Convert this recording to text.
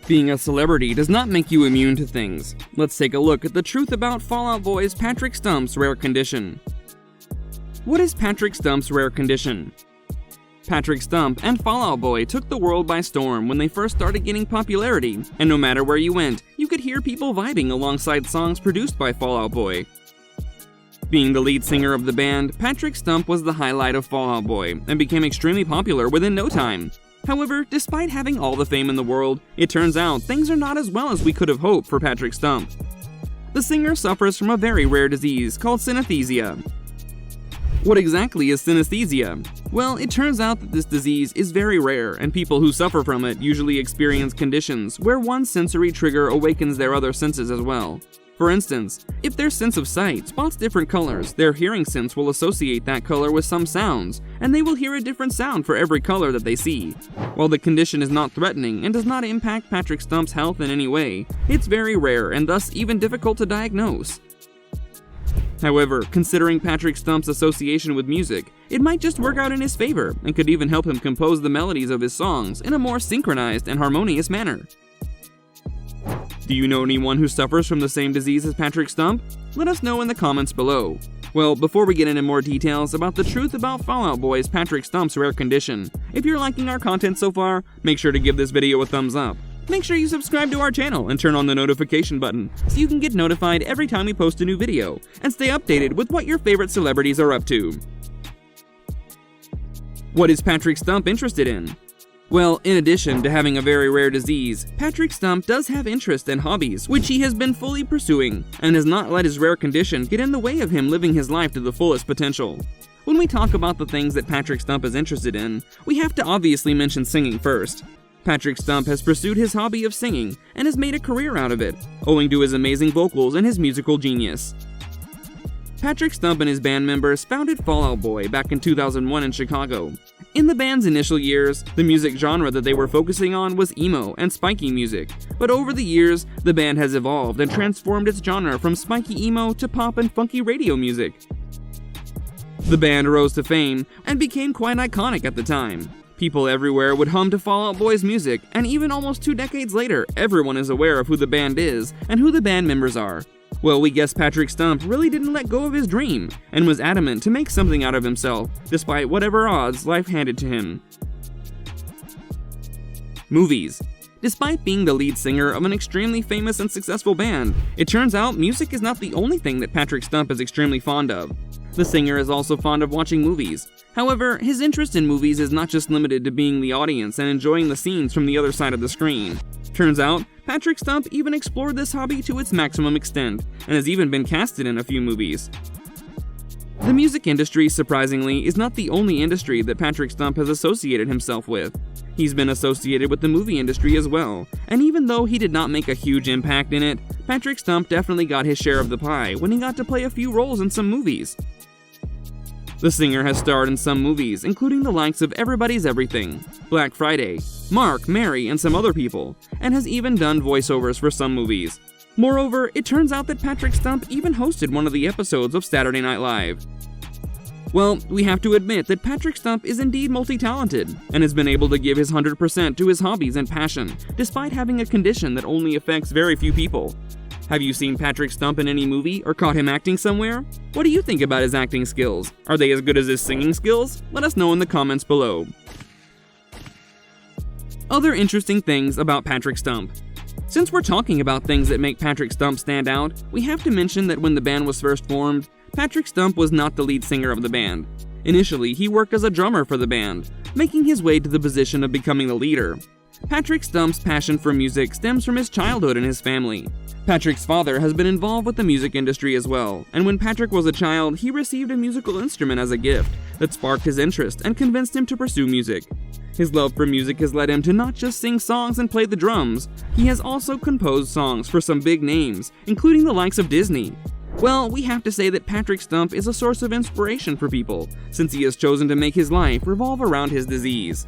Being a celebrity does not make you immune to things. Let's take a look at the truth about Fall Out Boy's Patrick Stump's rare condition. What is Patrick Stump's rare condition? Patrick Stump and Fall Out Boy took the world by storm when they first started getting popularity, and no matter where you went, you could hear people vibing alongside songs produced by Fall Out Boy. Being the lead singer of the band, Patrick Stump was the highlight of Fall Out Boy and became extremely popular within no time. However, despite having all the fame in the world, it turns out things are not as well as we could have hoped for Patrick Stump. The singer suffers from a very rare disease called synesthesia. What exactly is synesthesia? Well, it turns out that this disease is very rare, and people who suffer from it usually experience conditions where one sensory trigger awakens their other senses as well. For instance, if their sense of sight spots different colors, their hearing sense will associate that color with some sounds, and they will hear a different sound for every color that they see. While the condition is not threatening and does not impact Patrick Stump's health in any way, it's very rare and thus even difficult to diagnose. However, considering Patrick Stump's association with music, it might just work out in his favor and could even help him compose the melodies of his songs in a more synchronized and harmonious manner. Do you know anyone who suffers from the same disease as Patrick Stump? Let us know in the comments below. Well, before we get into more details about the truth about Fall Out Boy's Patrick Stump's rare condition, if you're liking our content so far, make sure to give this video a thumbs up. Make sure you subscribe to our channel and turn on the notification button so you can get notified every time we post a new video, and stay updated with what your favorite celebrities are up to. What is Patrick Stump interested in? Well, in addition to having a very rare disease, Patrick Stump does have interests and hobbies which he has been fully pursuing, and has not let his rare condition get in the way of him living his life to the fullest potential. When we talk about the things that Patrick Stump is interested in, we have to obviously mention singing first. Patrick Stump has pursued his hobby of singing and has made a career out of it, owing to his amazing vocals and his musical genius. Patrick Stump and his band members founded Fall Out Boy back in 2001 in Chicago. In the band's initial years, the music genre that they were focusing on was emo and spiky music, but over the years, the band has evolved and transformed its genre from spiky emo to pop and funky radio music. The band rose to fame and became quite iconic at the time. People everywhere would hum to Fall Out Boy's music, and even almost 2 decades later, everyone is aware of who the band is and who the band members are. Well, we guess Patrick Stump really didn't let go of his dream, and was adamant to make something out of himself, despite whatever odds life handed to him. Movies. Despite being the lead singer of an extremely famous and successful band, it turns out music is not the only thing that Patrick Stump is extremely fond of. The singer is also fond of watching movies. However, his interest in movies is not just limited to being the audience and enjoying the scenes from the other side of the screen. Turns out, Patrick Stump even explored this hobby to its maximum extent, and has even been casted in a few movies. The music industry, surprisingly, is not the only industry that Patrick Stump has associated himself with. He's been associated with the movie industry as well, and even though he did not make a huge impact in it, Patrick Stump definitely got his share of the pie when he got to play a few roles in some movies. The singer has starred in some movies, including the likes of Everybody's Everything, Black Friday, Mark, Mary, and some other people, and has even done voiceovers for some movies. Moreover, it turns out that Patrick Stump even hosted one of the episodes of Saturday Night Live. Well, we have to admit that Patrick Stump is indeed multi-talented, and has been able to give his 100% to his hobbies and passion, despite having a condition that only affects very few people. Have you seen Patrick Stump in any movie or caught him acting somewhere? What do you think about his acting skills? Are they as good as his singing skills? Let us know in the comments below. Other interesting things about Patrick Stump. Since we're talking about things that make Patrick Stump stand out, we have to mention that when the band was first formed, Patrick Stump was not the lead singer of the band. Initially, he worked as a drummer for the band, making his way to the position of becoming the leader. Patrick Stump's passion for music stems from his childhood and his family. Patrick's father has been involved with the music industry as well, and when Patrick was a child, he received a musical instrument as a gift that sparked his interest and convinced him to pursue music. His love for music has led him to not just sing songs and play the drums, he has also composed songs for some big names, including the likes of Disney. Well, we have to say that Patrick Stump is a source of inspiration for people, since he has chosen to make his life revolve around his disease.